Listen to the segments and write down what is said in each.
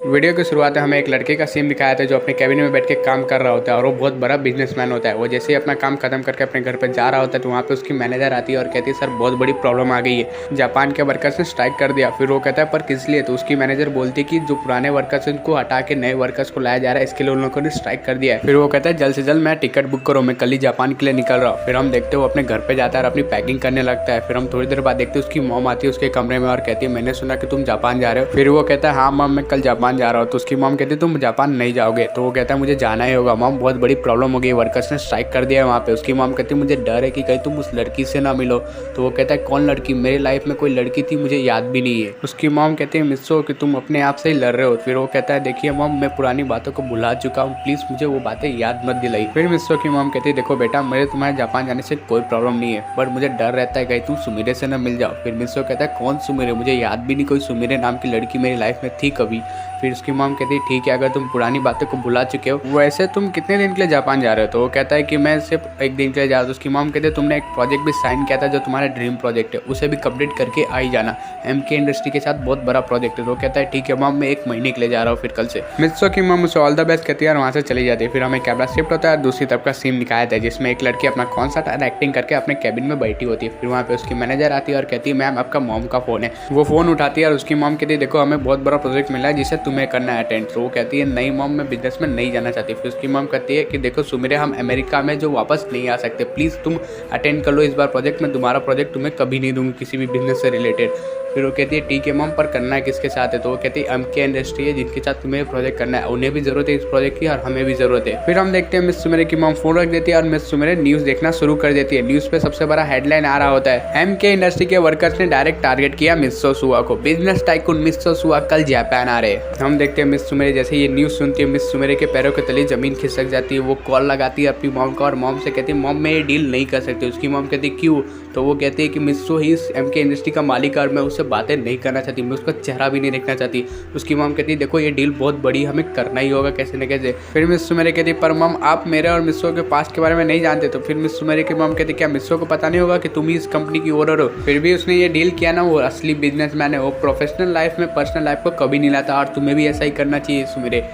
Video की शुरुआत में हमें एक लड़के का सीन दिखाया था जो अपने कैबिन में बैठ के काम कर रहा होता है और वो बहुत बड़ा बिजनेसमैन होता है। वो जैसे ही अपना काम खत्म करके अपने घर पर जा रहा होता है तो वहाँ पे उसकी मैनेजर आती है और कहती है सर बहुत बड़ी प्रॉब्लम आ गई है, जापान के वर्कर्स ने स्ट्राइक कर दिया। फिर वो कहता है पर किस लिए? तो उसकी मैनेजर बोलती है कि जो पुराने वर्कर्स हैं उनको हटा के नए वर्कर्स को लाया जा रहा है, इसके लिए उन लोगों ने स्ट्राइक कर दिया है। फिर वो कहता है जल्द से जल्द मैं टिकट बुक करो, मैं कल ही जापान के लिए निकल रहा हूँ। फिर हम देखते हो अपने घर पे जाता है और अपनी पैकिंग करने लगता है। फिर हम थोड़ी देर बाद देखते हैं उसकी मॉम आती है उसके कमरे में और कहती है मैंने सुना कि तुम जापान जा रहे हो। फिर वो कहता है हाँ मॉम मैं कल जापान जा रहा हूँ। तो उसकी मॉम कहती है तुम जापान नहीं जाओगे। तो वो कहता है मुझे जाना ही होगा मॉम, बहुत बड़ी प्रॉब्लम हो गई, वर्कर्स ने स्ट्राइक कर दिया है वहाँ पे। उसकी मॉम कहती है मुझे डर है कि कहीं तुम उस लड़की से ना मिलो। तो वो कहता है कौन लड़की? मेरी लाइफ में कोई लड़की थी मुझे याद भी नहीं है। उसकी मॉम कहती है मिस्सो कि तुम अपने आप से ही लड़ रहे हो। फिर वो कहता है देखिए मॉम मैं पुरानी बातों को भुला चुका हूँ, प्लीज मुझे वो बातें याद मत दिलाई। फिर मिस्सो की मॉम कहती है देखो बेटा मेरे तुम्हारे जापान जाने से कोई प्रॉब्लम नहीं है, पर मुझे डर रहता है कहीं तुम सुमिरे से ना मिल जाओ। फिर मिस्सो कहता है कौन सुमिरे? मुझे याद भी नहीं कोई सुमिरे नाम की लड़की मेरी लाइफ में थी कभी। फिर उसकी मॉम कहती है ठीक है अगर तुम पुरानी बातों को भुला चुके हो, वैसे तुम कितने दिन के लिए जापान जा रहे हो? तो वो कहता है कि मैं सिर्फ एक दिन के लिए जा रहा हूँ। उसकी मॉम कहते हैं तुमने एक प्रोजेक्ट भी साइन किया था जो तुम्हारा ड्रीम प्रोजेक्ट है, उसे भी कंप्लीट करके आ ही जाना, एमके इंडस्ट्री के साथ बहुत बड़ा प्रोजेक्ट है। तो वो कहता है ठीक है मॉम मैं एक महीने के लिए जा रहा हूँ फिर कल से। मिस्सो की मॉम उसे ऑल द बेस्ट कहती है और वहाँ से चली जाती है। फिर हमें कैमरा शिफ्ट होता है और दूसरी तरफ का सीन दिखाया था जिसमें एक लड़की अपना कॉन्सर्ट और एक्टिंग करके अपने कैबिन में बैठी होती है। फिर वहाँ पे उसकी मैनेजर आती है और कहती है मैम आपका मॉम का फ़ोन है। वो फ़ोन उठाती है और उसकी मॉम कहती है देखो हमें बहुत बड़ा प्रोजेक्ट मिला है जिसे तुम्हें करना है अटेंड। तो वो कहती है नहीं मॉम मैं बिजनेस में नहीं जाना चाहती। फिर उसकी मॉम कहती है कि देखो सुमिरे हम अमेरिका में जो वापस नहीं आ सकते, प्लीज़ तुम अटेंड कर लो इस बार प्रोजेक्ट में, तुम्हारा प्रोजेक्ट तुम्हें कभी नहीं दूंगी किसी भी बिजनेस से रिलेटेड। फिर वो कहती है ठीक है मॉम पर करना है किसके साथ है? तो वो कहती है एमके इंडस्ट्री है जिनके साथ तुम्हें प्रोजेक्ट करना है, उन्हें भी जरूरत है इस प्रोजेक्ट की और हमें भी जरूरत है। फिर हम देखते हैं मिस सुमिरे की मॉम फोन रख देती है और मिस सुमिरे न्यूज़ देखना शुरू कर देती है। न्यूज़ पे सबसे बड़ा हेडलाइन आ रहा होता है एमके इंडस्ट्री के वर्कर्स ने डायरेक्ट टारगेट किया मिस्सो सुआ को, बिजनेस टाइकून मिस्सो सुआ कल जापान आ रहे। हम देखते हैं मिस सुमिरे जैसे ये न्यूज़ सुनती है मिस सुमिरे के पैरों के तले जमीन खिसक जाती है। वो कॉल लगाती है अपनी मॉम का और मॉम से कहती है मॉम मैं ये डील नहीं कर सकती। उसकी मॉम कहती है क्यों? तो वो कहती है कि मिस्सो ही इस एमके इंडस्ट्री का मालिक है और मैं उससे बातें नहीं करना चाहती, मैं उसका चेहरा भी नहीं देखना चाहती। उसकी मॉम कहती है देखो ये डील बहुत बड़ी, हमें करना ही होगा कैसे न कैसे। फिर मिस सुमेरे कहती पर मॉम आप मेरे और मिस्सो के पास्ट के बारे में नहीं जानते। तो फिर मिस सुमेरे की मॉम कहती क्या मिस्सो को पता नहीं होगा कि तुम ही इस कंपनी की ओनर हो? फिर भी उसने ये डील किया ना, वो असली बिजनेसमैन है, वो प्रोफेशनल लाइफ में पर्सनल लाइफ को कभी नहीं लाता और तुम्हें भी ऐसा ही करना चाहिए सुमेरे,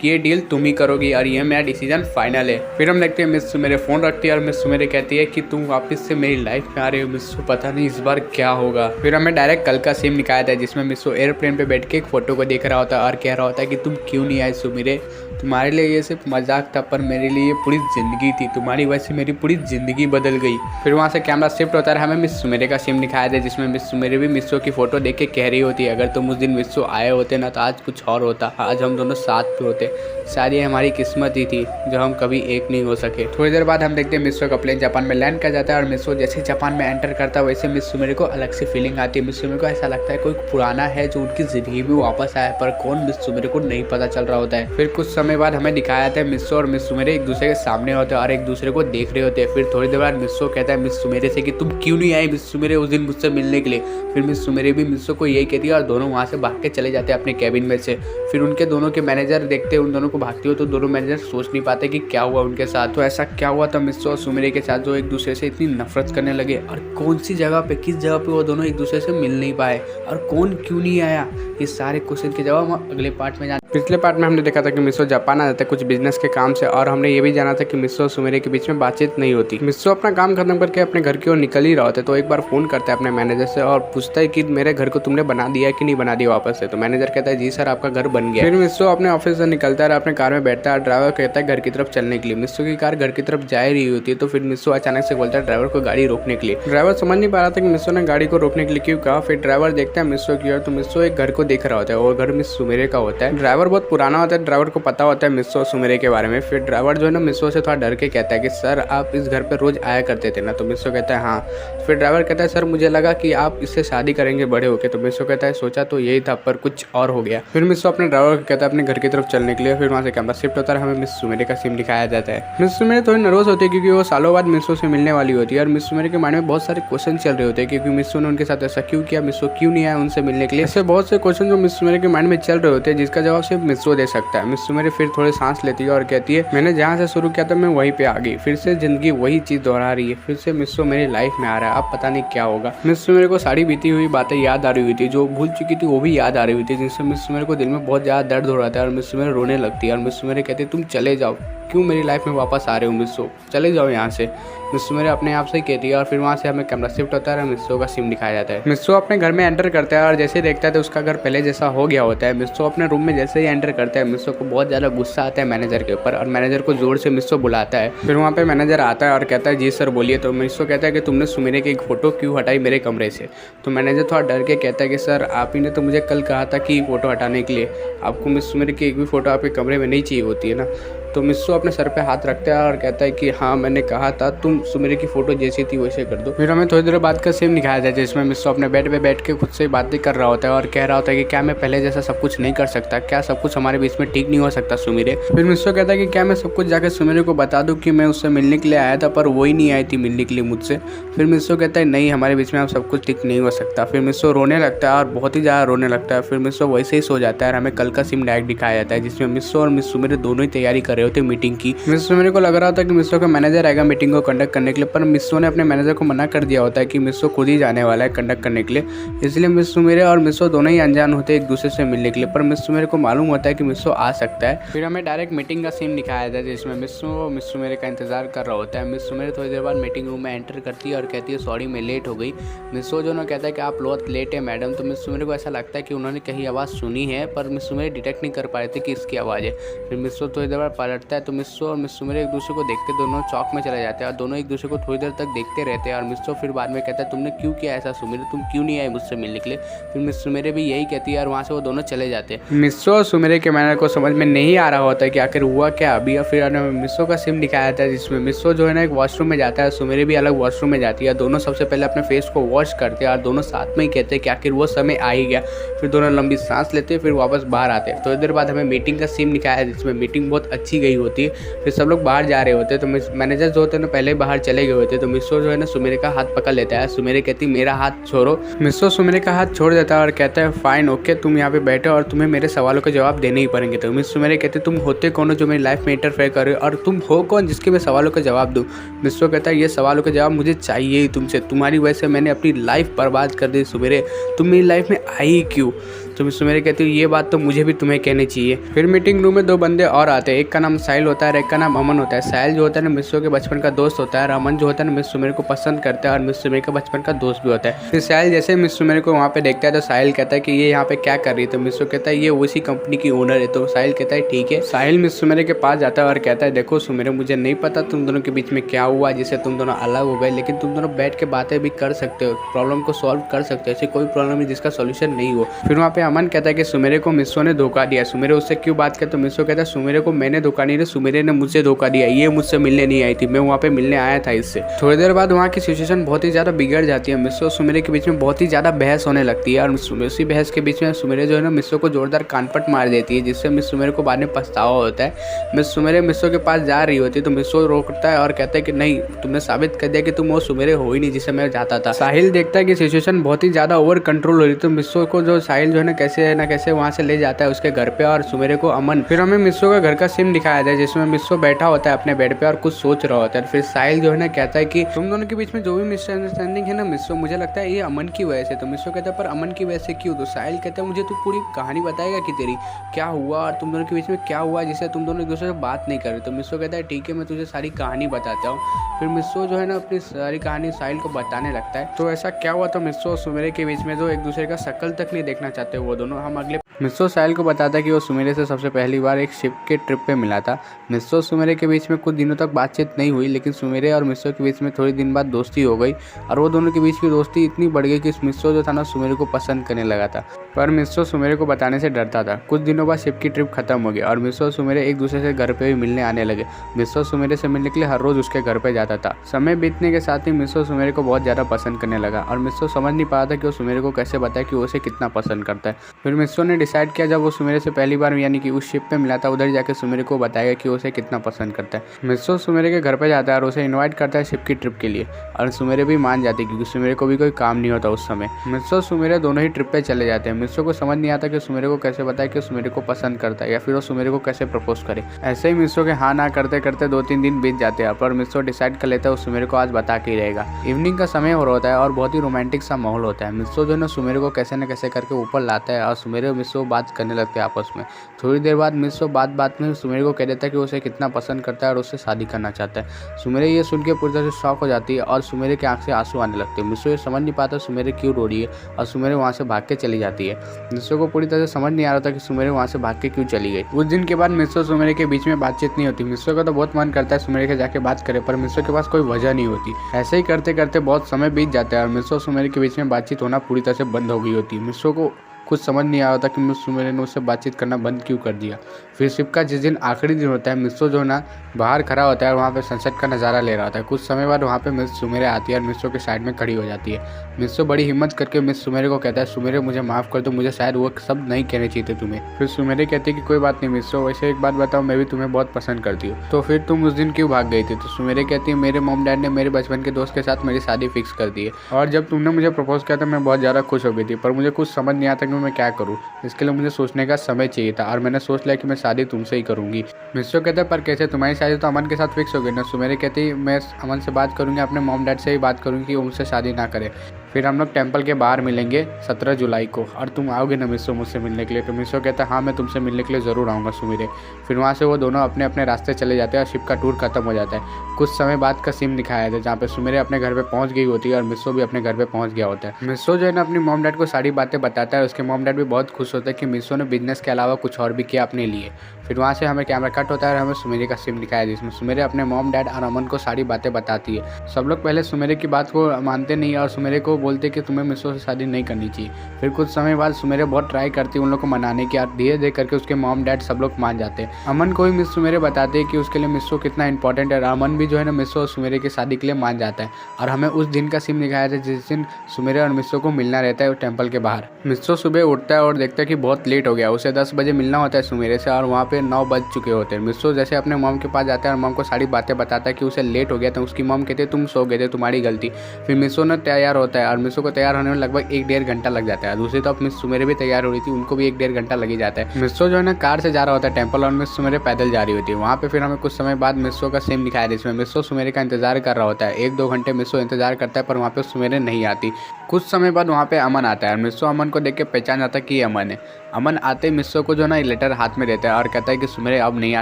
ये डील तुम ही करोगी और ये मेरा डिसीजन फाइनल है। फिर हम देखते हैं मिस सुमेरे फ़ोन रखती है और मिस सुमेरे कहती है कि तुम वापस से मेरी लाइफ में आ रहे हो मिस्सो, पता नहीं इस बार क्या होगा। फिर हमें डायरेक्ट कल का सीन दिखाया था जिसमें मिस्सो एयरप्लेन पे बैठ के एक फोटो को देख रहा होता है और कह रहा होता है कि तुम क्यों नहीं आए सुमेरे, तुम्हारे लिए ये सिर्फ मजाक था पर मेरे लिए ये पूरी ज़िंदगी थी, तुम्हारी वजह से मेरी पूरी ज़िंदगी बदल गई। फिर वहाँ से कैमरा शिफ्ट होता है, हमें मिस सुमेरे का सीन दिखाया था जिसमें मिस सुमेरे भी मिस्सो की फ़ोटो देख के कह रही होती है अगर तुम उस दिन मिस्सो आए होते ना तो आज कुछ और होता, आज हम दोनों साथ पे होते, शायद ये हमारी किस्मत ही थी जो हम कभी एक नहीं हो सके। थोड़ी देर बाद हम देखते हैं मिस्सो का प्लेन जापान में लैंड कर जाता है और मिस्सो जैसे जापान में एंटर करता है वैसे मिस सुमेरे को अलग से फीलिंग आती है। मिस सुमेरे को ऐसा लगता है कोई पुराना है जो उनकी जिंदगी में वापस आया, पर कौन मिस सुमेरे को नहीं पता चल रहा होता है। फिर कुछ समय बाद हमें दिखाया था मिस्सो और मिस सुमेरे एक दूसरे के सामने होते हैं और एक दूसरे को देख रहे होते हैं। फिर थोड़ी देर बाद मिस्सो कहता है मिस सुमेरे से कि तुम क्यों नहीं आई मिस सुमेरे उस दिन मुझसे मिलने के लिए। फिर मिस सुमेरे भी मिस्सो को यही कहती है और दोनों वहाँ से भाग के चले जाते हैं अपने कैबिन में से। फिर उनके दोनों के मैनेजर देखते हैं उन दोनों को भागती हो तो दोनों मैनेजर सोच नहीं पाते कि क्या हुआ उनके साथ। तो ऐसा क्या हुआ था मिस्सो और सुमेरे के साथ जो एक दूसरे से इतनी नफरत करने लगे और कौन सी जगह पे किस जगह पे वो दोनों एक दूसरे से मिल नहीं पाए और कौन क्यों नहीं आया, ये सारे क्वेश्चन के जवाब हम अगले पार्ट में जान। पिछले पार्ट में हमने देखा था कि मिस्सो जापान आ जाता है कुछ बिजनेस के काम से और हमने ये भी जाना था कि मिस्सो और सुमेरे के बीच में बातचीत नहीं होती। मिस्सो अपना काम खत्म करके अपने घर की ओर निकल ही रहा होता है तो एक बार फोन करता है अपने मैनेजर से और पूछता है कि मेरे घर को तुमने बना दिया है कि नहीं बना दिया वापस से। तो मैनेजर कहता है जी सर आपका घर बन गया। फिर मिस्सो अपने ऑफिस से निकलता है अपने कार में बैठता है, ड्राइवर कहता है घर की तरफ चलने के लिए। मिस्सो की कार घर की तरफ जा रही होती है तो फिर मिस्सो अचानक से बोलता है ड्राइवर को गाड़ी रोकने के लिए। ड्राइवर समझ नहीं पा रहा था कि मिस्सो ने गाड़ी को रोकने के लिए क्यों कहा। फिर ड्राइवर देखता है मिस्सो की ओर तो मिस्सो एक घर को देख रहा होता है और घर मिस सुमेरे का होता है। ड्राइवर बहुत पुराना होता है, ड्राइवर को पता होता है मिस्सो और सुमेरे के बारे में। फिर ड्राइवर जो है ना मिस्सो से थोड़ा डर के कहता है कि सर आप इस घर पे रोज आया करते थे ना। तो मिस्सो कहता है हाँ। फिर ड्राइवर कहता है सर मुझे लगा कि आप इससे शादी करेंगे बड़े होके। तो मिस्सो कहता है सोचा तो यही था पर कुछ और हो गया। फिर मिस्सो अपने ड्राइवर को कहता है अपने घर की तरफ चलने के लिए। फिर वहाँ से कैमरा शिफ्ट होता है, हमें मिस सुमेरे का सीन दिखाया जाता है। मिस सुमेरे थोड़ी नर्वस होती है क्योंकि वो सालों बाद मिस्सो से मिलने वाली होती है और मिस सुमेरे के माइंड में बहुत सारे क्वेश्चन चल रहे होते हैं क्योंकि मिस्सो ने उनके साथ ऐसा क्यों किया, मिस्सो क्यों नहीं आया उनसे मिलने के लिए। ऐसे बहुत से क्वेश्चन जो मिस सुमेरे के माइंड में चल रहे होते हैं जिसका जवाब सिर्फ मिस्सो दे सकता है। मिस्सो मेरे फिर थोड़ी सांस लेती है और कहती है मैंने जहाँ से शुरू किया था मैं वहीं पे आ गई, फिर से जिंदगी वही चीज़ दोहरा रही है, फिर से मिस्सो मेरी लाइफ में आ रहा है, अब पता नहीं क्या होगा। मिस्सो मेरे को सारी बीती हुई बातें याद आ रही हुई थी, जो भूल चुकी थी वो भी याद आ रही हुई थी, जिससे मिस्सो मेरे को दिल में बहुत ज़्यादा दर्द हो रहा था और मिस्सो मेरे रोने लगती है और मिस्सो मेरे कहती है तुम चले जाओ, क्यों मेरी लाइफ में वापस आ रहे हो मिस्सो, चले जाओ यहाँ से। मिस्सो मेरे अपने आप से ही कहती है और फिर वहाँ से हमें कैमरा शिफ्ट होता है और मिस्सो का सिम दिखाया जाता है। मिस्सो अपने घर में एंटर करता है और जैसे ही देखता है तो उसका घर पहले जैसा हो गया होता है। मिस्सो अपने रूम में जैसे ही एंटर करता है मिस्सो को बहुत ज़्यादा गुस्सा आता है मैनेजर के ऊपर और मैनेजर को जोर से मिस्सो बुलाता है। फिर वहाँ पे मैनेजर आता है और कहता है जी सर बोलिए। तो मिस्सो कहता है कि तुमने सुमेरे की एक फ़ोटो क्यों हटाई मेरे कमरे से। तो मैनेजर थोड़ा डर के कहता है कि सर आप ही ने तो मुझे कल कहा था कि फ़ोटो हटाने के लिए, आपको मिस सुमेरे की एक भी फ़ोटो आपके कमरे में नहीं चाहिए होती है ना। तो मिस्सो अपने सर पे हाथ रखता है और कहता है कि हाँ मैंने कहा था, तुम सुमेरे की फ़ोटो जैसी थी वैसे कर दो। फिर हमें थोड़ी देर बाद का सीन दिखाया जाए जिसमें मिस्सो अपने बेड पे बैठ के खुद से बातें कर रहा होता है और कह रहा होता है कि क्या मैं पहले जैसा सब कुछ नहीं कर सकता, क्या सब कुछ हमारे बीच में ठीक नहीं हो सकता सुमेरे। फिर मिस्सो कहता है कि क्या मैं सब कुछ जाकर सुमेरे को बता दूँ कि मैं उससे मिलने के लिए आया था पर वो ही नहीं आई थी मिलने के लिए मुझसे। फिर मिस्सो कहता है नहीं हमारे बीच में अब सब कुछ ठीक नहीं हो सकता। फिर मिस्सो रोने लगता है और बहुत ही ज़्यादा रोने लगता है। फिर मिस्सो वैसे ही सो जाता है और हमें कल का सीन डायरेक्ट दिखाया जाता है जिसमें मिस्सो और मिस सुमेरे दोनों ही तैयारी कर रहे होते मीटिंग की। मिस्सो मेरे को लग रहा था कि मिस्सो का मैनेजर आएगा मीटिंग को कंडक्ट करने के लिए, पर मिस्सो ने अपने मैनेजर को मना कर दिया होता है कि मिस्सो खुद ही जाने वाला है कंडक्ट करने के लिए। इसलिए मिस्सो मेरे और मिस्सो दोनों ही अनजान होते हैं एक दूसरे से मिलने के लिए, पर मिस्सो मेरे को मालूम होता है कि मिस्सो आ सकता है। फिर हमें डायरेक्ट मीटिंग का सीन दिखाया जाता है जिसमें मिस्सो मेरे का इंतजार कर रहा होता है। मिस्सो मेरे थोड़ी देर बाद मीटिंग रूम में एंटर करती है और कहती है सॉरी मैं लेट हो गई। मिस्सो जो ना कहता है कि आप बहुत लेट है मैडम। तो मिस्सो मेरे को ऐसा लगता है कि उन्होंने कहीं आवाज़ सुनी है पर मिस्सो मेरे डिटेक्ट नहीं कर पा रहे थे कि इसकी आवाज़ है। फिर मिस्सो थोड़ी देर बाद पलटता है तो मिस्सो और मिस्सो मेरे एक दूसरे को देखते दोनों चौक में चले जाते हैं और दोनों एक दूसरे को थोड़ी देर तक देखते रहते हैं। और मिस्सो फिर बाद में कहता है तुमने क्यों किया ऐसा सुमेरे, तुम क्यों नहीं आए मुझसे मिलने के लिए। फिर मिस सुमेरे भी यही कहती है और वहाँ से वो दोनों चले जाते हैं। मिस्सो और सुमेरे के मैनर को समझ में नहीं आ रहा होता है कि आखिर हुआ क्या अभी। और फिर मिस्सो का सीन दिखाया जाता है जिसमें मिस्सो जो है ना एक वॉशरूम में जाता है, सुमेरे भी अलग वॉशरूम में जाती है। दोनों सबसे पहले अपने फेस को वॉश करते हैं और दोनों साथ में ही कहते हैं कि आखिर वो समय आ ही गया। फिर दोनों लंबी सांस लेते हैं फिर वापस बाहर आते हैं। थोड़ी देर बाद हमें मीटिंग का सीन दिखाया है जिसमें मीटिंग बहुत अच्छी गई होती है। फिर सब लोग बाहर जा रहे होते हैं तो मैनेजर जो होते हैं ना पहले बाहर चले गए होते। तो मिस्सो जो है ना सुमेरे का हाथ पकड़ लेता है। सुमेरे कहती मेरा हाथ छोड़ो। मिस्सो सुमेरे का हाथ छोड़ देता है और कहता है फाइन ओके तुम यहाँ पे बैठो और तुम्हें मेरे सवालों के जवाब देने ही पड़ेंगे। तो मिस सुमेरे कहते तुम होते कौन हो जो मेरी लाइफ में इंटरफेयर कर रहे हो और तुम हो कौन जिसके मैं सवालों के जवाब दूँ। मिस्सो कहता है ये सवालों के जवाब मुझे चाहिए ही तुमसे, तुम्हारी वजह से मैंने अपनी लाइफ बर्बाद कर दी सुमेरे, तुम मेरी लाइफ में आई क्यों। तो मिस सुमेरे कहती हूँ ये बात तो मुझे भी तुम्हें कहनी चाहिए। फिर मीटिंग रूम में दो बंदे और आते हैं, एक का नाम साहिल होता है और एक का नाम अमन होता है। साहिल जो होता है ना मिस्सो के बचपन का दोस्त होता है और अमन जो होता है ना मिस सुमेरे को पसंद करता है और मिस सुमेरे का बचपन का दोस्त भी होता है। फिर साहिल जैसे मिस सुमेरे को वहाँ पे देखता है तो साहिल कहता है कि ये यहाँ पे क्या कर रही है। तो मिस्सो कहता है ये उसी कंपनी की ओनर है। तो साहिल कहता है ठीक है। साहिल मिस सुमेरे के पास जाता है और कहता है देखो सुमेरे मुझे नहीं पता तुम दोनों के बीच में क्या हुआ जिससे तुम दोनों अलग हो गए, लेकिन तुम दोनों बैठ के बातें भी कर सकते हो, प्रॉब्लम को सॉल्व कर सकते हो, ऐसी कोई प्रॉब्लम नहीं जिसका सोल्यूशन नहीं हो। फिर वहाँ पे अमन कहता है कि सुमेरे को मिस्सो ने धोखा दिया। सुमेरे उससे क्यों बात करे तो मिस्सो कहता है सुमेरे को मैंने धोखा नहीं दिया, सुमेरे ने मुझसे धोखा दिया, ये मुझसे मिलने नहीं आई थी, मैं वहाँ पे मिलने आया था इससे। थोड़ी देर बाद वहाँ की सिचुएशन बहुत ही ज़्यादा बिगड़ जाती है। मिस्सो और सुमेरे के बीच में बहुत ही ज़्यादा बहस होने लगती है और उसी बहस के बीच में सुमेरे जो है ना मिस्सो को जोरदार कानपट मार देती है जिससे मिस सुमेरे को बाद में पछतावा होता है। मिस सुमेरे मिस्सो के पास जा रही होती है तो मिस्सो रोकता है और कहता है कि नहीं तुमने साबित कर दिया कि तुम वो सुमेरे हो ही नहीं जिसे मैं चाहता था। साहिल देखता है कि सिचुएशन बहुत ही ज़्यादा ओवर कंट्रोल हो रही तो मिस्सो को जो साहिल जो है ना कैसे वहाँ से ले जाता है उसके घर पे और सुमेरे को अमन। फिर हमें मिस्सो का घर का सीन दिखाया जाए जिसमें मिस्सो बैठा होता है अपने बेड पे और कुछ सोच रहा होता है। फिर साहिल जो है ना कहता है कि तुम दोनों के बीच में जो भी मिसअंडरस्टैंडिंग है ना मिस्सो मुझे लगता है ये अमन की वजह से। तो मिस्सो कहता है पर अमन की वजह से क्यों। तो साहिल कहता है मुझे तू पूरी कहानी बताएगा कि तेरी क्या हुआ और तुम दोनों के बीच में क्या हुआ जिससे तुम दोनों एक दूसरे से बात नहीं कर रहे। तो मिस्सो कहता है ठीक है मैं तुझे सारी कहानी बताता हूँ। फिर मिस्सो जो है ना अपनी सारी कहानी साहिल को बताने लगता है। तो ऐसा क्या हुआ तो मिस्सो और सुमेरे के बीच में जो एक दूसरे का शक्ल तक नहीं देखना चाहते वो दोनों। हम अगले मिस्सो साहिल को बताता है कि वो सुमेरे से सबसे पहली बार एक शिप के ट्रिप पे मिला था। मिस्सो सुमेरे के बीच में कुछ दिनों तक बातचीत नहीं हुई लेकिन सुमेरे और मिस्सो के बीच में थोड़ी दिन बाद दोस्ती हो गई और वो दोनों के बीच की दोस्ती इतनी बढ़ गई कि मिस्सो जो था ना सुमेरे को पसंद करने लगा था, पर मिस्सो सुमेरे को बताने से डरता था। कुछ दिनों बाद शिप की ट्रिप खत्म हो गई और मिस्सो और सुमेरे एक दूसरे से घर पे भी मिलने आने लगे। मिस्सो सुमेरे से मिलने के लिए हर रोज उसके घर पे जाता था। समय बीतने के साथ ही मिस्सो सुमेरे को बहुत ज़्यादा पसंद करने लगा और मिस्सो समझ नहीं पा रहा था कि वो सुमेरे को कैसे बताए कि वो उसे कितना पसंद करता है। फिर मिस्सो ने डिसाइड किया, जब वो सुमेरे से पहली बार यानी कि उस शिप पे मिला था, उधर जाके सुमेरे को बताएगा कि उसे कितना पसंद करता है। मिस्सो सुमेरे के घर पे जाता है और उसे इन्वाइट करता है शिप की ट्रिप के लिए, और सुमेरे भी मान जाती है क्योंकि सुमेरे को भी कोई काम नहीं होता उस समय। मिस्सो सुमेरे दोनों ही ट्रिप पे चले जाते हैं। मिस्सो को समझ नहीं आता कि सुमेरे को कैसे बताए कि सुमेरे को पसंद करता है या फिर वो सुमेरे को कैसे प्रपोज करे। ऐसे ही मिस्सो के हाँ ना करते करते 2-3 दिन बीत जाते हैं, पर मिस्सो डिसाइड कर लेता है उस सुमेरे को आज बता के ही रहेगा। इवनिंग का समय हो रहा होता है और बहुत ही रोमांटिक सा माहौल होता है। मिस्सो जो है ना सुमेरे को कैसे न कैसे करके ऊपर लाता है और सुमेरे और मिस्सो बात करने लगते हैं आपस में। थोड़ी देर बाद मिस्सो बात में सुमेरे को कह देता है कि उसे कितना पसंद करता है और उससे शादी करना चाहता है। सुमेरे ये सुन के पूरी तरह से शॉक हो जाती है और सुमेरे की आंख से आंसू आने लगते हैं। मिस्सो ये समझ नहीं पाता सुमेरे क्यों रो रही है और सुमेरे वहाँ से भाग के चली जाती है। मिस्सो को पूरी तरह से समझ नहीं आ रहा था कि सुमेरे वहाँ से भाग के क्यों चली गई। उस दिन के बाद मिस्सो सुमेरे के बीच में बातचीत नहीं होती। मिस्सो का तो बहुत मन करता है सुमेरे के जाके बात करे, पर मिस्सो के पास कोई वजह नहीं होती। ऐसे ही करते करते बहुत समय बीत जाता है और मिस्सो सुमेरे के बीच में बातचीत होना पूरी तरह से बंद हो गई होती है। मिस्सो को कुछ समझ नहीं आ रहा था कि सुमेरे ने उससे बातचीत करना बंद क्यों कर दिया। फिर शिप का जिस दिन आखिरी दिन होता है, मिस्सो जो ना बाहर खड़ा होता है और वहाँ पे सनसेट का नज़ारा ले रहा होता है। कुछ समय बाद वहाँ पे मिस सुमेरे आती है और मिस्सो के साइड में खड़ी हो जाती है। मिस्सो बड़ी हिम्मत करके मिस सुमेरे को कहता है, सुमेरे मुझे माफ़ कर दो, मुझे शायद वो सब नहीं कहने चाहिए थे तुम्हें। फिर सुमेरे कहती है कि कोई बात नहीं मिस्सो, वैसे एक बात बताओ, मैं भी तुम्हें बहुत पसंद करती हूँ, तो फिर तुम उस दिन क्यों भाग गई थी। तो सुमेरे कहती है, मेरे मॉम डैड ने मेरे बचपन के दोस्त के साथ मेरी शादी फिक्स कर दी है और जब तुमने मुझे प्रपोज किया था मैं बहुत ज़्यादा खुश हो गई थी, पर मुझे कुछ समझ नहीं आता कि मैं क्या करूँ। इसके लिए मुझे सोचने का समय चाहिए था और मैंने सोच लिया कि मैं शादी तुमसे ही करूँगी। मिस्सो कहते हैं, पर कैसे, तुम्हारी शादी तो अमन के साथ फिक्स हो गई ना। सुमेरे कहती है, मैं अमन से बात करूँगी, अपने मॉम डैड से ही बात करूँगी कि उनसे शादी ना करे। फिर हम लोग टेंपल के बाहर मिलेंगे 17 जुलाई को, और तुम आओगे ना मिस्सो मुझसे मिलने के लिए। तो मिस्सो कहता है, हाँ मैं तुमसे मिलने के लिए ज़रूर आऊँगा सुमेरे। फिर वहाँ से वो दोनों अपने अपने रास्ते चले जाते हैं और शिप का टूर खत्म हो जाता है। कुछ समय बाद का सीन दिखाया था जहाँ पे सुमेरे अपने घर पे पहुँच गई होती है और मिस्सो भी अपने घर पे पहुँच गया होता है। मिस्सो जो है ना अपनी मॉम डैड को सारी बातें बताता है। उसके मॉम डैड भी बहुत खुश होते हैं कि मिस्सो ने बिजनेस के अलावा कुछ और भी किया अपने लिए। फिर वहाँ से हमें कैमरा कट होता है और हमें सुमेरे का सीन दिखाया जिसमें सुमेरे अपने मॉम डैड और अमन को सारी बातें बताती है। सब लोग पहले सुमेरे की बात को मानते नहीं और सुमेरे को बोलते कि तुम्हें मिस्सो से शादी नहीं करनी चाहिए। फिर कुछ समय बाद सुमेरे बहुत ट्राई करती है उन लोग को मनाने की और धीरे धीरे करके उसके मॉम डैड सब लोग मान जाते हैं। अमन को भी मिस सुमेरे बताते हैं कि उसके लिए मिस्सो कितना इंपॉर्टेंट है और अमन भी जो है ना मिस्सो और सुमेरे की शादी के लिए मान जाता है। और हमें उस दिन का सीन दिखाया था जिस दिन सुमेरे और मिस्सो को मिलना रहता है टेंपल के बाहर। मिस्सो सुबह उठता है और देखता है कि बहुत लेट हो गया, उसे 10 बजे मिलना होता है सुमेरे से और वहाँ पे 9 बज चुके होते हैं। मिस्सो जैसे अपने मॉम के पास जाता है और मॉम को सारी बातें बताता है कि उसे लेट हो गया, तो उसकी मॉम कहते हैं तुम सो गए थे, तुम्हारी गलती। फिर मिस्सो ने तैयार होता है और मिस्सो को तैयार होने में लगभग 1-1.5 घंटा लग जाता है। दूसरी तरफ मिस सुमेरे भी तैयार हो रही थी, उनको भी 1-1.5 घंटा लग ही जाता है। मिस्सो जो है ना कार से जा रहा होता है टेंपल और मिस सुमेरे पैदल जा रही होती है। वहाँ पे फिर हमें कुछ समय बाद मिस्सो का सीन दिखाया जिसमें मिस्सो सुमेरे का इंतजार कर रहा होता है। 1-2 घंटे मिस्सो इंतजार करता है पर वहाँ पे सुमेरे नहीं आती। कुछ समय बाद वहाँ पे अमन आता है और मिस्सो अमन को देख के पहचान जाता है कि ये अमन है। अमन आते ही मिस्सो को जो ना लेटर हाथ में देता है और कहता है कि सुमेरे अब नहीं आ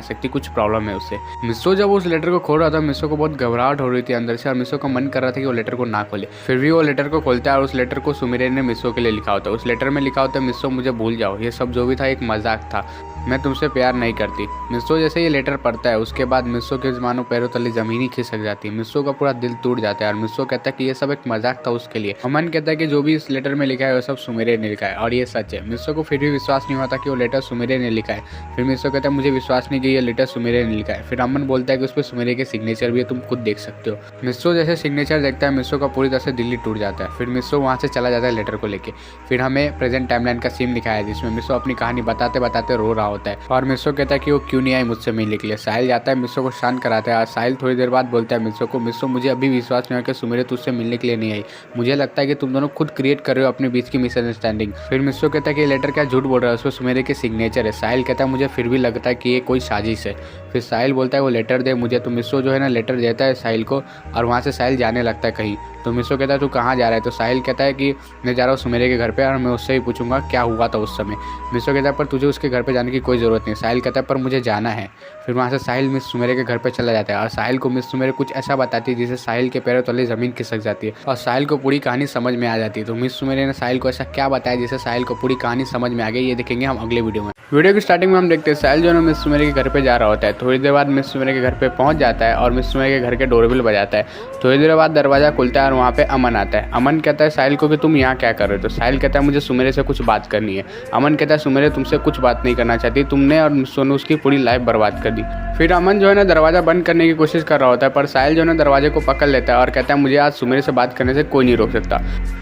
सकती, कुछ प्रॉब्लम है उससे। मिस्सो जब उस लेटर को खोल रहा था मिस्सो को बहुत घबराहट हो रही थी अंदर से और मिस्सो का मन कर रहा था कि वो लेटर को ना खोले। फिर भी वो लेटर को खोलता है और उस लेटर को सुमेरे ने मिस्सो के लिए लिखा होता है। उस लेटर में लिखा होता है, मिस्सो मुझे भूल जाओ, ये सब जो भी था एक मजाक था, मैं तुमसे प्यार नहीं करती। मिस्सो जैसे ये लेटर पढ़ता है उसके बाद मिस्सो के मानो पैरों तले जमीन ही खिसक जाती है। मिस्सो का पूरा दिल टूट जाता है और मिस्सो कहता है कि ये सब एक मजाक था उसके लिए। अमन कहता है कि जो भी इस लेटर में लिखा है वो सब सुमेरे ने लिखा है और ये सच है। मिस्सो को फिर भी विश्वास नहीं होता कि वो लेटर सुमेरे ने लिखा है। फिर मिस्सो कहता है मुझे विश्वास नहीं कि ये लेटर सुमेरे ने लिखा है। फिर अमन बोलता है कि उस पर सुमेरे के सिग्नेचर भी है, तुम खुद देख सकते हो। मिस्सो जैसे सिग्नेचर देखता है मिस्सो का पूरी तरह से दिल ही टूट जाता है। फिर मिस्सो वहाँ से चला जाता है लेटर को लेके। फिर हमें प्रेजेंट टाइमलाइन का सीन दिखाया है जिसमें मिस्सो अपनी कहानी बताते बताते रो रहा होता है और मिस्सो कहता है कि वो क्यों नहीं आई मुझसे मिलने के लिए। साहिल जाता है मिस्सो को शांत कराता है और साहिल थोड़ी देर बाद बोलता है मिस्सो को, मिस्सो मुझे अभी विश्वास नहीं हो कि सुमेरे तुझसे मिलने के लिए नहीं आई, मुझे लगता है कि तुम दोनों खुद क्रिएट कर रहे हो अपने बीच की मिसअंडरस्टैंडिंग। फिर मिस्सो कहता है कि ये लेटर क्या झूठ बोल रहा है, उसमें सुमेरे के सिग्नेचर है। साहिल कहता है मुझे फिर भी लगता है कि ये कोई साजिश है। फिर साहिल बोलता है वो लेटर दे मुझे। तो मिस्सो जो है ना लेटर देता है साहिल को और वहाँ से साहिल जाने लगता है कहीं। तो मिस्सो कहता है तू कहाँ जा रहा है। तो साहिल कहता है कि मैं जा रहा हूँ सुमेरे के घर पे और मैं उससे ही पूछूंगा क्या हुआ था उस समय। मिस्सो कहता है पर तुझे उसके घर पे जाने की कोई ज़रूरत नहीं। साहिल कहता है पर मुझे जाना है। फिर वहाँ से साहिल मिस सुमेरे के घर पे चला जाता है और साहिल को मिस सुमेरे कुछ ऐसा बताती है जिससे साहिल के पैरों तले ज़मीन खिसक जाती है और साहिल को पूरी कहानी समझ में आ जाती है। तो मिस सुमेरे ने साहिल को ऐसा क्या बताया जिससे साहिल को पूरी कहानी समझ में आ गई, ये देखेंगे हम अगले वीडियो में। वीडियो की स्टार्टिंग में हम देखते हैं साहिल जो है मिस सुमेरे के घर पे जा रहा होता है। थोड़ी देर बाद मिस सुमेरे के घर पे पहुंच जाता है और मिस सुमेरे के घर के डोरबेल बजाता है। थोड़ी देर बाद दरवाजा खुलता है और वहाँ पे अमन आता है। अमन कहता है साहिल को कि तुम यहाँ क्या कर रहे हो। तो साहिल कहता है मुझे सुमेरे से कुछ बात करनी है। अमन कहता है सुमेरे तुमसे कुछ बात नहीं करना चाहती, तुमने और मिस्सो ने उसकी पूरी लाइफ बर्बाद कर दी। फिर अमन जो है ना दरवाज़ा बंद करने की कोशिश कर रहा होता है, पर साहिल जो है ना दरवाजे को पकड़ लेता है और कहता है मुझे आज सुमेर से बात करने से कोई नहीं रोक सकता।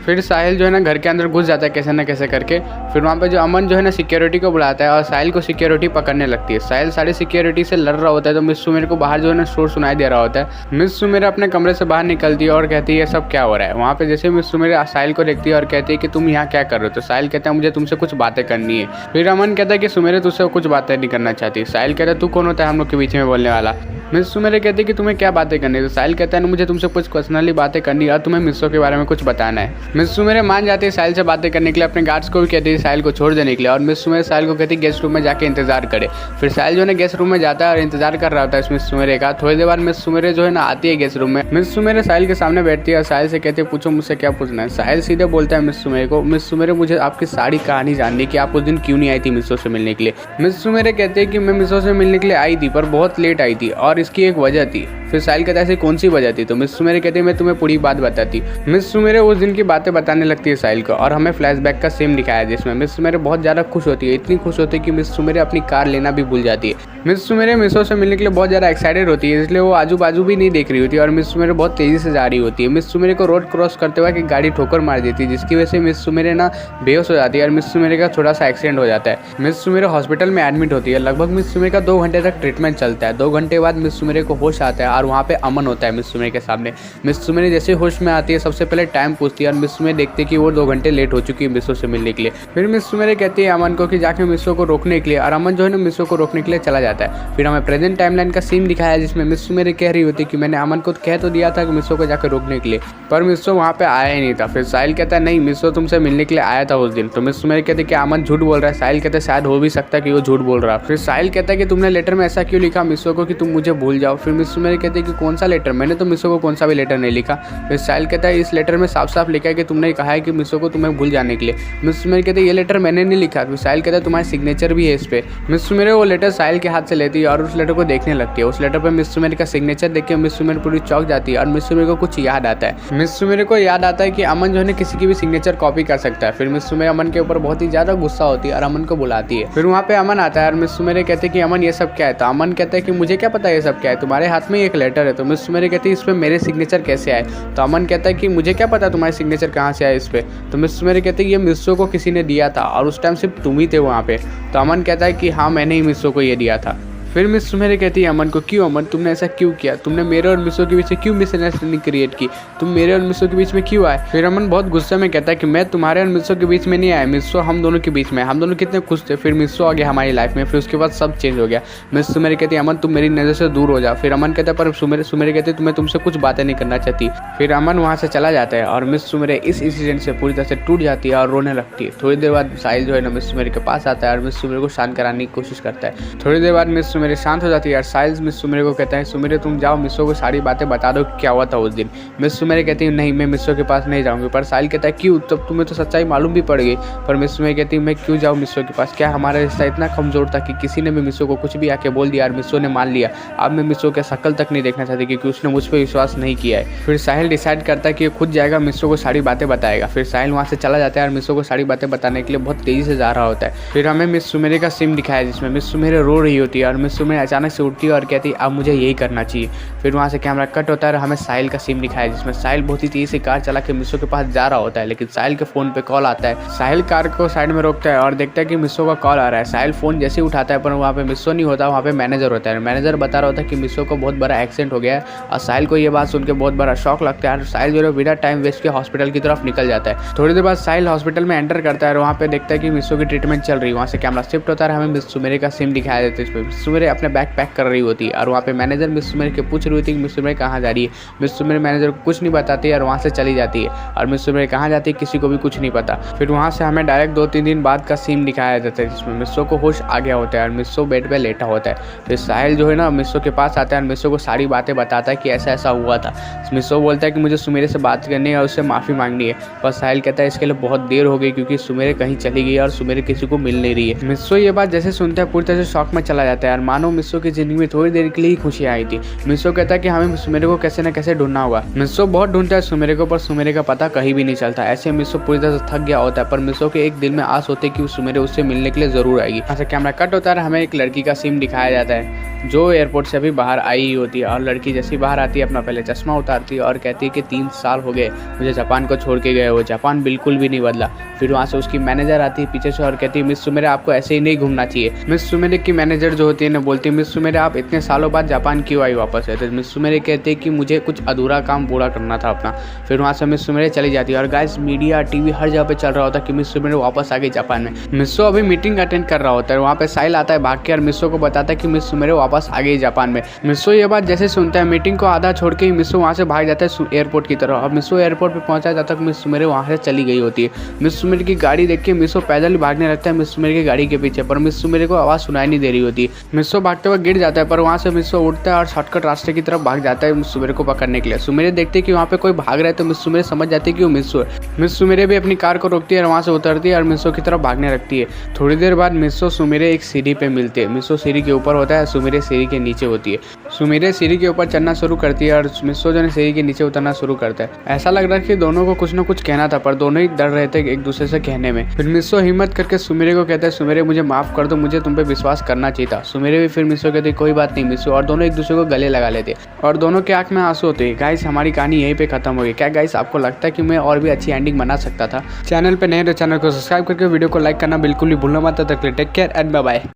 फिर साहिल जो है ना घर के अंदर घुस जाता है कैसे ना कैसे करके। फिर वहाँ पे जो अमन जो है ना सिक्योरिटी को बुलाता है और साहिल को सिक्योरिटी पकड़ने लगती है। साहिल सारी सिक्योरिटी से लड़ रहा होता है तो मिस सुमेर को बाहर जो है ना शोर सुनाई दे रहा होता है। मिस सुमेर अपने कमरे से बाहर निकलती है और कहती है सब क्या हो रहा है। वहाँ पे जैसे मिस सुमेर साहिल को देखती है और कहती है कि तुम यहाँ क्या कर रहे हो, तो साहिल कहता है मुझे तुमसे कुछ बातें करनी है। फिर अमन कहता है कि सुमेर तुझसे कुछ बातें नहीं करना चाहती। साहिल कहता है तू कौन होता है हम लोग के बीच में बोलने वाला। मिस सुमेर कहती है कि तुम्हें क्या बातें करनी है, तो साहिल कहता है मुझे तुमसे कुछ पर्सनली बातें करनी है और तुम्हें मिस्सो के बारे में कुछ बताना है। मिस सुमेर मान जाती है साहिल से बातें करने के लिए, अपने गार्ड्स को भी कहती है साहिल को छोड़ देने के लिए, और मिस सुमेर साहिल को कहती है गेस्ट रूम में जाके इंतजार करे। फिर साहिल जो है गेस्ट रूम में जाता है और इंतजार कर रहा होता है मिस सुमेर का। थोड़ी देर बाद मिस सुमेर जो है ना आती है गेस्ट रूम में। मिस सुमेर साहिल के सामने बैठती है और साहिल से कहती है पूछो मुझसे क्या पूछना है। साहिल सीधे बोलता है मिस सुमेर को, मिस सुमेर मुझे आपकी सारी कहानी जाननी कि आप उस दिन क्यों नहीं आई थी मिस्सो से मिलने के लिए। मिस सुमेर कहते हैं कि मैं मिस्सो से मिलने के लिए आई थी पर बहुत लेट आई थी और इसकी एक वजह थी। फिर साहिल कहता है ऐसी कौन सी वजह थी, तो मिस सुमेर कहती है मैं तुम्हें पूरी बात बताती। मिस सुमेर उस दिन की बातें बताने लगती है साहिल को और हमें फ्लैशबैक का सीन दिखाया है जिसमें मिस सुमेर बहुत ज़्यादा खुश होती है, इतनी खुश होती है कि मिस सुमेर अपनी कार लेना भी भूल जाती है। मिस सुमेर मिस्सो से मिलने के लिए बहुत ज़्यादा एक्साइटेड होती है, इसलिए वो आजू बाजू भी नहीं देख रही होती और मिस सुमेर बहुत तेज़ी से जा रही होती है। मिस सुमेर को रोड क्रॉस करते हुए गाड़ी ठोकर मार देती है जिसकी वजह से मिस सुमेर ना बेहोश हो जाती है और मिस सुमेर का छोटा सा एक्सीडेंट हो जाता है। मिस सुमेर हॉस्पिटल में एडमिट होती है। लगभग मिस सुमेर का 2 घंटे तक ट्रीटमेंट चलता है। 2 घंटे बाद मिस सुमेर को होश आता है और वहाँ पे अमन होता है मिस सुमेर के सामने। मिस सुमेर जैसे होश में आती है सबसे पहले टाइम पूछती है और मिस सुमेर देखती है कि वो 2 घंटे लेट हो चुकी है मिस्सो से मिलने के लिए। फिर मिस सुमेर कहती है अमन को कि जाके मिस्सो को रोकने के लिए, और अमन जो है ना मिस्सो को रोकने के लिए चला जाता है। फिर हमें प्रेजेंट टाइमलाइन का सीन दिखाया है जिसमें मिस सुमेर कह रही होती है कि मैंने अमन को कह तो दिया था कि मिस्सो को जाकर रोकने के लिए, पर मिस्सो वहाँ पे आया ही नहीं था। फिर साहिल कहता है नहीं मिस्सो तुमसे मिलने के लिए आया था उस दिन, तो मिस सुमेर कहते कि अमन झूठ बोल रहा है। साहिल कहते शायद हो भी सकता है कि वो झूठ बोल रहा है। फिर साहिल कहता है कि तुमने लेटर में ऐसा क्यों लिखा मिस्सो को कि तुम मुझे भूल जाओ। फिर मिस सुमेर कहते कि कौन सा लेटर, मैंने तो मिस्सो को कौन सा भी लेटर नहीं लिखा। फिर साहिल कहता है इस लेटर में साफ साफ लिखा है कि तुमने कहा है कि मिस्सो को तुम्हें भूल जाने के लिए। मिस सुमेर कहते ये लेटर मैंने नहीं लिखा। फिर साहिल कहता है तुम्हारा सिग्नेचर भी है इस पे। मिस सुमेर वो लेटर साहिल के हाथ से लेती है और उस लेटर को देखने लगती है। उस लेटर पर मिस सुमेर का सिग्नेचर देख के मिस सुमेर पूरी चौंक जाती है और मिस सुमेर को कुछ याद आता है। मिस सुमेर को याद आता है कि अमन जो है किसी की भी सिग्नेचर कॉपी कर सकता है। फिर मिस सुमेर अमन के ऊपर बहुत ही ज्यादा गुस्सा होती है और अमन को बुलाती है। फिर वहाँ पे अमन आता है और मिस सुमेर कहते हैं कि अमन ये सब क्या है, तो अमन कहता है कि मुझे क्या पता ये सब क्या है, तुम्हारे हाथ में एक लेटर है। तो मिस सुमेर कहती है इस पे मेरे सिग्नेचर कैसे आए, तो अमन कहता है कि मुझे क्या पता तुम्हारे सिग्नेचर कहाँ से आए इस पे। तो मिस सुमेर कहते हैं ये मिस्सो को किसी ने दिया था और उस टाइम सिर्फ तुम ही थे वहाँ पे। तो अमन कहता है कि हाँ मैंने ही मिस्सो को ये दिया था। फिर मिस सुमेर कहती है अमन को क्यों अमन तुमने ऐसा क्यों किया, तुमने मेरे और मिस्सो के बीच में क्यों मिसअंडरस्टैंडिंग क्रिएट की, तुम मेरे और मिस्सो के बीच में क्यों आए। फिर अमन बहुत गुस्से में कहता है कि मैं तुम्हारे और मिस्सो के बीच में नहीं आया, मिस्सो हम दोनों के बीच में, हम दोनों कितने खुश थे, फिर मिस्सो आ गया हमारी लाइफ में, फिर उसके बाद सब चेंज हो गया। मिस सुमेर कहती है अमन तुम मेरी नज़र से दूर हो जाओ। फिर अमन कहता है पर सुमेर कहती है तुम्हें तुमसे कुछ बातें नहीं करना चाहती। फिर अमन वहाँ से चला जाता है और मिस सुमेर इस इंसिडेंट से पूरी तरह से टूट जाती है और रोने लगती है। थोड़ी देर बाद साहिल जो है ना मिस सुमेर के पास आता है और मिस सुमेर को शांत कराने की कोशिश करता है। थोड़ी देर बाद मिस सुमेर शांत हो जाती है। साहिल मिस सुमेर को कहता है सुमेर तुम जाओ मिस्सो को सारी बातें बता दो क्या हुआ था उस दिन। मिस सुमेर कहती है नहीं मैं मिस्सो के पास नहीं जाऊंगी। पर साहिल कहता है क्यों, तब तुम्हें तो सच्चाई मालूम भी पड़ गई। पर मिस सुमेर कहती है मैं क्यों जाऊँ मिस्सो के पास, क्या हमारा रिश्ता इतना कमजोर था कि किसी ने भी मिस्सो को कुछ भी आके बोल दिया और मिस्सो ने मान लिया। अब मैं मिस्सो के शक्ल तक नहीं देखना चाहती क्योंकि उसने मुझ पर विश्वास नहीं किया है। फिर साहिल डिसाइड करता है कि खुद जाएगा मिस्सो को सारी बातें बताएगा। फिर साहिल वहाँ से चला जाता है और मिस्सो को सारी बातें बताने के लिए बहुत तेजी से जा रहा होता है। फिर हमें मिस सुमेर का सीन दिखाया जिसमें मिस सुमेर रो रही होती है और मिस सुमेर अचानक से उठती है और कहती है अब मुझे यही करना चाहिए। फिर वहाँ से कैमरा कट होता है और हमें साहिल का सीन दिखाया जिसमें साहिल बहुत ही तेजी से कार चला के मिस्सो के पास जा रहा होता है, लेकिन साहिल के फोन पे कॉल आता है। साहिल कार को साइड में रोकता है और देखता है कि मिस्सो का कॉल आ रहा है। साहिल फोन जैसे ही उठाता है पर वहाँ पे मिस्सो नहीं होता, वहाँ पे मैनेजर होता है। मैनेजर बता रहा होता है कि मिस्सो को बहुत बड़ा एक्सीडेंट हो गया है और साहिल को ये बात सुन के बहुत बड़ा शौक लगता है और साहिल जो है बिना टाइम वेस्ट के हॉस्पिटल की तरफ निकल जाता है। थोड़ी देर बाद साहिल हॉस्पिटल में एंटर करता है और वहाँ पे देखता है कि मिस्सो की ट्रीटमेंट चल रही है। वहाँ से कैमरा शिफ्ट होता है, हमें मिस सुमेर का सीन दिखाया जाता है। इसमें मिस सुमेर अपने बैग पैक कर रही होती है और वहाँ पे मैनेजर मिस सुमेर के पूछ रही होती है कि मिस सुमेर कहाँ जा रही है। मिस सुमेर मैनेजर को कुछ नहीं बताती और वहाँ से चली जाती है और मिस सुमेर कहाँ जाती है किसी को भी कुछ नहीं पता। फिर वहाँ से हमें डायरेक्ट 2-3 दिन बाद का सीन दिखाया जाता है जिसमें मिस्सो को होश आ गया होता है और मिस्सो बेड पे लेटा होता है। फिर साहिल जो है ना मिस्सो के पास आता है और मिस्सो को सारी बातें बताता है कि ऐसा ऐसा हुआ था। मिस्सो बोलता है कि मुझे सुमेर से बात करनी है और उससे माफ़ी मांगनी है, पर साहिल कहता है इसके लिए बहुत देर हो गई क्योंकि सुमेर कहीं चली गई और सुमेर किसी को मिल नहीं रही है। मिस्सो ये बात जैसे सुनता है पूरी तरह से शॉक में चला जाता है और मानो मिस्सो की जिंदगी में थोड़ी देर के लिए ही खुशी आई थी। मिस्सो कहता है कि हमें सुमेर को कैसे न कैसे ढूंढना होगा। मिस्सो बहुत ढूंढता है सुमेर को पर सुमेर का पता कहीं भी नहीं चलता। ऐसे मिस्सो पूरी तरह से थक गया होता है पर मिस्सो के एक दिल में आस होती है कि सुमेर उससे मिलने के लिए जरूर आएगी। यहाँ से कैमरा कट होता है, हमें एक लड़की का सीन दिखाया जाता है जो एयरपोर्ट से अभी बाहर आई ही होती है। और लड़की जैसी बाहर आती है अपना पहले चश्मा उतारती है और कहती है कि 3 साल हो गए मुझे जापान को छोड़ के गए हो, जापान बिल्कुल भी नहीं बदला। फिर वहाँ से उसकी मैनेजर आती है पीछे से और कहती है मिस सुमेरे आपको ऐसे ही नहीं घूमना चाहिए। मिस सुमेरे की मैनेजर जो होती है ना बोलती है मिस सुमेरे आप इतने सालों बाद जापान क्यों आई वापस है। तो मिस सुमेरे कहते हैं कि मुझे कुछ अधूरा काम पूरा करना था अपना। फिर वहाँ से मिस सुमेरे चली जाती है और गाइस मीडिया टीवी हर जगह पे चल रहा होता है कि मिस सुमेरे वापस आ गई जापान में। मिस्सो अभी मीटिंग अटेंड कर रहा होता है, वहाँ पे साहिल आता है भाग के और मिस्सो को बताता है कि मिस सुमेरे वापस आ गई जापान में। मिस्सो ये बात जैसे सुनता है मीटिंग को आधा छोड़ के ही मिस्सो वहाँ से भाग जाता है एयरपोर्ट की तरफ। और मिस्सो एयरपोर्ट पे पहुंचा जाता है, मिस सुमेरे वहाँ से चली गई होती है। मिस सुमेरे की गाड़ी देख के मिस्सो पैदल ही भागने लगता है मिस सुमेरे की गाड़ी के पीछे, पर मिस सुमेरे को आवाज़ सुनाई नहीं दे रही होती है। मिस्सो भागते हुए गिर जाता है, पर वहाँ से मिस्सो उठता है और शॉर्टकट रास्ते की तरफ भाग जाता है मिस सुमेरे को पकड़ने के लिए। सुमेरे देखते हैं कि वहाँ पे कोई भाग रहा है तो मिस सुमेरे समझ जाती है कि वो मिस्सो है। मिस सुमेरे भी अपनी कार को रोकती है और वहाँ से उतरती है और मिस्सो की तरफ भागने लगती है। थोड़ी देर बाद मिस्सो सुमेरे एक सीढ़ी पे मिलते हैं। मिस्सो सीढ़ी के ऊपर होता है, सुमेरे सीढ़ी के नीचे होती है। सुमेरे सीढ़ी के ऊपर चढ़ना शुरू करती है और मिस्सो जो है सीढ़ी के नीचे उतरना शुरू करता है। ऐसा लग रहा है कि दोनों को कुछ ना कुछ कहना था, पर दोनों ही डर रहे थे एक दूसरे से कहने में। फिर मिस्सो हिम्मत करके सुमेरे को कहता है सुमेरे मुझे माफ कर दो, मुझे तुम पे विश्वास करना चाहिए था। सुमेरे भी फिर मिस्सो कहते कोई बात नहीं मिस्सो, और दोनों एक दूसरे को गले लगा लेते और दोनों के आंख में आंसू होते। गाइस हमारी कहानी यहीं पे खत्म हो गई। क्या गाइस आपको लगता है कि मैं और भी अच्छी एंडिंग बना सकता था? चैनल पे नए तो चैनल को सब्सक्राइब करके वीडियो को लाइक करना बिल्कुल भी भूलना मत। तब तक take care and bye bye.